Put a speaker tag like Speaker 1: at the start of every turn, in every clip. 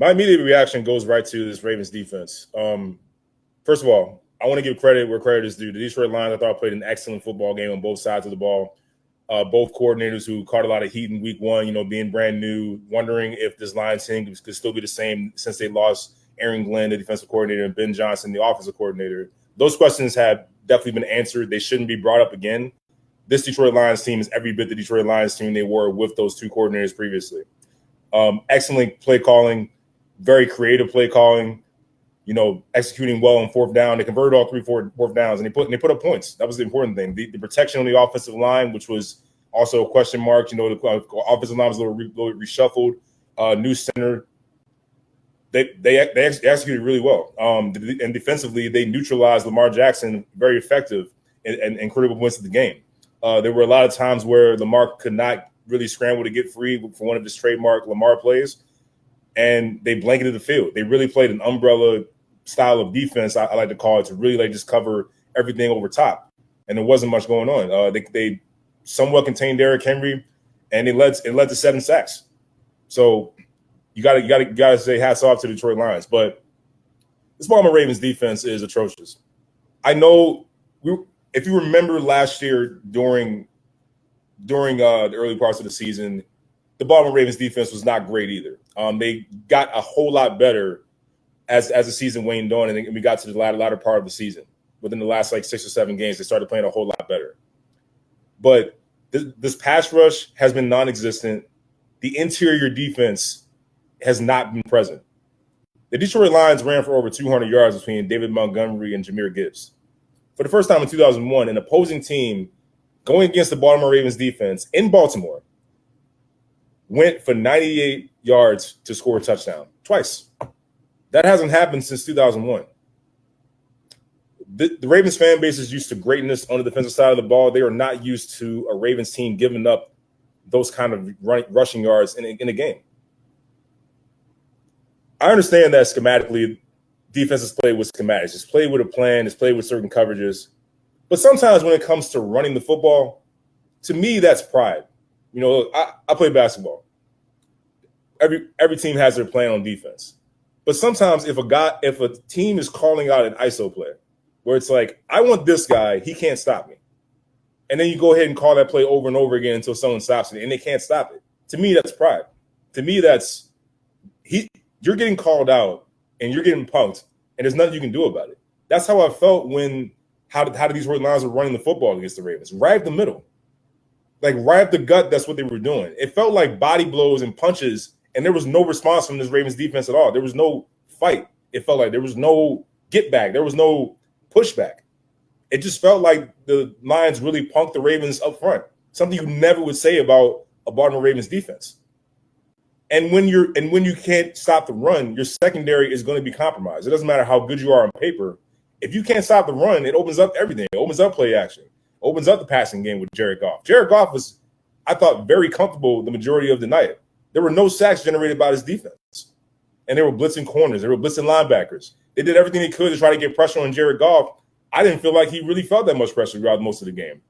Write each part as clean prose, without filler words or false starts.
Speaker 1: My immediate reaction goes right to this Ravens defense. First of all, I want to give credit where credit is due. The Detroit Lions, I thought, played an excellent football game on both sides of the ball. Both coordinators who caught a lot of heat in week one, being brand new, wondering if this Lions team could still be the same since they lost Aaron Glenn, the defensive coordinator, and Ben Johnson, the offensive coordinator. Those questions have definitely been answered. They shouldn't be brought up again. This Detroit Lions team is every bit the Detroit Lions team they were with those two coordinators previously. Excellent play calling, very creative play calling, executing well on fourth down. They converted all three fourth downs, and they put up points. That was the important thing. The protection on the offensive line, which was also a question mark. The offensive line was a little reshuffled. New center. They executed really well. And defensively, they neutralized Lamar Jackson very effective and critical points of the game. There were a lot of times where Lamar could not really scramble to get free for one of his trademark Lamar plays, and they blanketed the field. They really played an umbrella style of defense, I like to call it, to really just cover everything over top. And there wasn't much going on. They somewhat contained Derrick Henry, and it led to 7 sacks. So you gotta say hats off to the Detroit Lions. But this Baltimore Ravens defense is atrocious. I know if you remember last year during the early parts of the season, the Baltimore Ravens defense was not great either. They got a whole lot better as the season waned on, and we got to the latter part of the season. Within the last 6 or 7 games, they started playing a whole lot better. But this pass rush has been non-existent. The interior defense has not been present. The Detroit Lions ran for over 200 yards between David Montgomery and Jahmyr Gibbs. For the first time in 2001, an opposing team going against the Baltimore Ravens defense in Baltimore went for 98 yards to score a touchdown twice. That hasn't happened since 2001. The Ravens fan base is used to greatness on the defensive side of the ball. They are not used to a Ravens team giving up those kind of rushing yards in a game. I understand that schematically, defense is played with schematics. It's played with a plan. It's played with certain coverages. But sometimes when it comes to running the football, to me, that's pride. I play basketball. Every team has their plan on defense. But sometimes if a team is calling out an ISO play, where it's like, I want this guy, he can't stop me. And then you go ahead and call that play over and over again until someone stops it, and they can't stop it. To me, that's pride. To me, you're getting called out and you're getting punked, and there's nothing you can do about it. That's how I felt how did these Lions were running the football against the Ravens. Right up the middle. Right up the gut, that's what they were doing. It felt like body blows and punches, and there was no response from this Ravens defense at all. There was no fight. It felt like there was no get back. There was no pushback. It just felt like the Lions really punked the Ravens up front, something you never would say about a Baltimore Ravens defense. And when you can't stop the run, your secondary is going to be compromised. It doesn't matter how good you are on paper. If you can't stop the run, it opens up everything. It opens up play action. It opens up the passing game with Jared Goff. Jared Goff was, I thought, very comfortable the majority of the night. There were no sacks generated by this defense. And they were blitzing corners. They were blitzing linebackers. They did everything they could to try to get pressure on Jared Goff. I didn't feel like he really felt that much pressure throughout most of the game.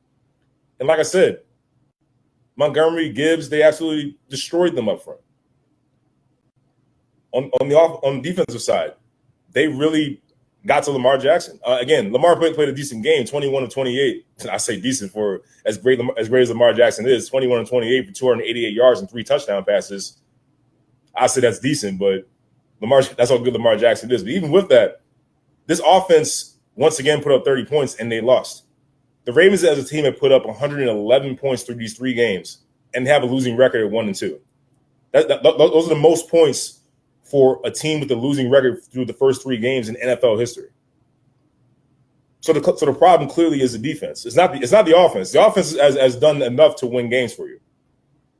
Speaker 1: And like I said, Montgomery, Gibbs, they absolutely destroyed them up front. On the defensive side, they really got to Lamar Jackson. Again, Lamar played a decent game, 21 of 28. I say decent for as great as Lamar Jackson is, 21 of 28 for 288 yards and 3 touchdown passes. I say that's decent, but that's how good Lamar Jackson is. But even with that, this offense once again put up 30 points and they lost. The Ravens as a team have put up 111 points through these 3 games and have a losing record of 1-2. Those are the most points for a team with a losing record through the first 3 games in NFL history. So the problem clearly is the defense. It's not the offense. The offense has done enough to win games for you.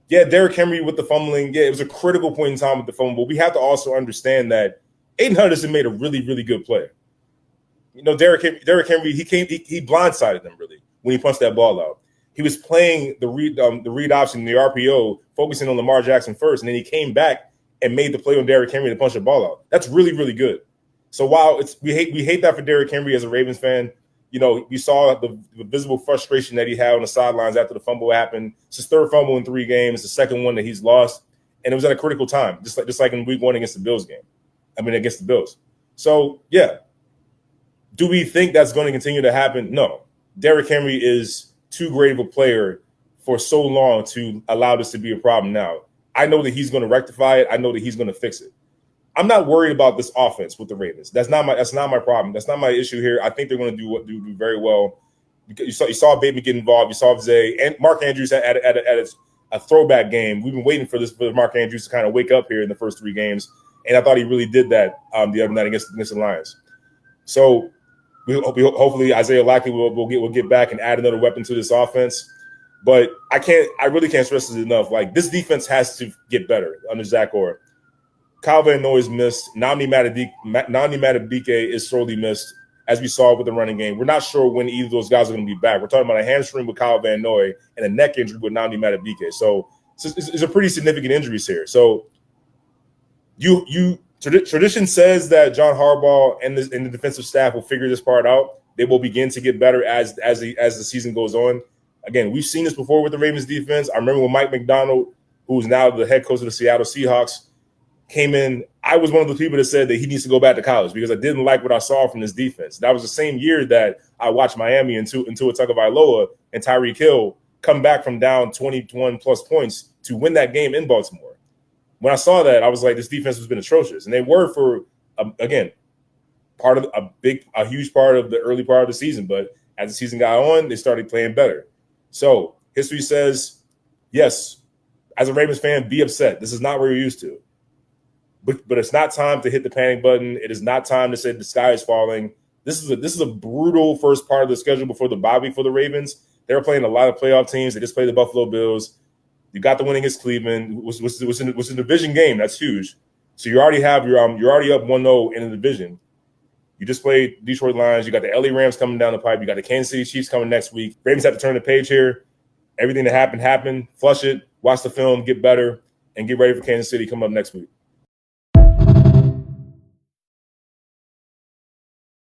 Speaker 1: Yeah, Derrick Henry with the fumbling. Yeah, it was a critical point in time with the fumble. But we have to also understand that Aiden Hutchinson made a really, really good play. Derrick Henry, he blindsided them really when he punched that ball out. He was playing the read option, the RPO, focusing on Lamar Jackson first, and then he came back and made the play on Derrick Henry to punch the ball out. That's really, really good. So while we hate that for Derrick Henry as a Ravens fan, you saw the visible frustration that he had on the sidelines after the fumble happened. It's his 3rd fumble in 3 games, the 2nd one that he's lost. and it was at a critical time, just like in week 1 against the Bills game. Against the Bills. So yeah, do we think that's going to continue to happen? No. Derrick Henry is too great of a player for so long to allow this to be a problem now. I know that he's going to rectify it. I know that he's going to fix it. I'm not worried about this offense with the Ravens. That's not my problem. That's not my issue here. I think they're going to do very well. You saw Bateman get involved. You saw Zay and Mark Andrews at a throwback game. We've been waiting for Mark Andrews to kind of wake up here in the first 3 games, and I thought he really did that the other night against the Lions. So hopefully Isaiah Likely will get back and add another weapon to this offense. But I really can't stress this enough. Like, this defense has to get better under Zach Orr. Kyle Van Noy is missed. Nnamdi Madubuike is sorely missed, as we saw with the running game. We're not sure when either of those guys are going to be back. We're talking about a hamstring with Kyle Van Noy and a neck injury with Nnamdi Madubuike. So it's a pretty significant injuries here. So tradition says that John Harbaugh and the defensive staff will figure this part out. They will begin to get better as the season goes on. Again, we've seen this before with the Ravens defense. I remember when Mike Macdonald, who's now the head coach of the Seattle Seahawks, came in. I was one of the people that said that he needs to go back to college because I didn't like what I saw from this defense. That was the same year that I watched Miami and Tua Tagovailoa and Tyreek Hill come back from down 21 plus points to win that game in Baltimore. When I saw that, I was like, this defense has been atrocious. And they were for, again, a huge part of the early part of the season. But as the season got on, they started playing better. So history says, yes, as a Ravens fan, be upset. This is not where you're used to. But it's not time to hit the panic button. It is not time to say the sky is falling. This is a brutal first part of the schedule before the bye week for the Ravens. They were playing a lot of playoff teams. They just played the Buffalo Bills. You got the win against Cleveland. Was a division game. That's huge. So you already have you're already up 1-0 in the division. You just played Detroit Lions. You got the LA Rams coming down the pipe. You got the Kansas City Chiefs coming next week. Ravens have to turn the page here. Everything that happened. Flush it. Watch the film. Get better. And get ready for Kansas City coming up next week.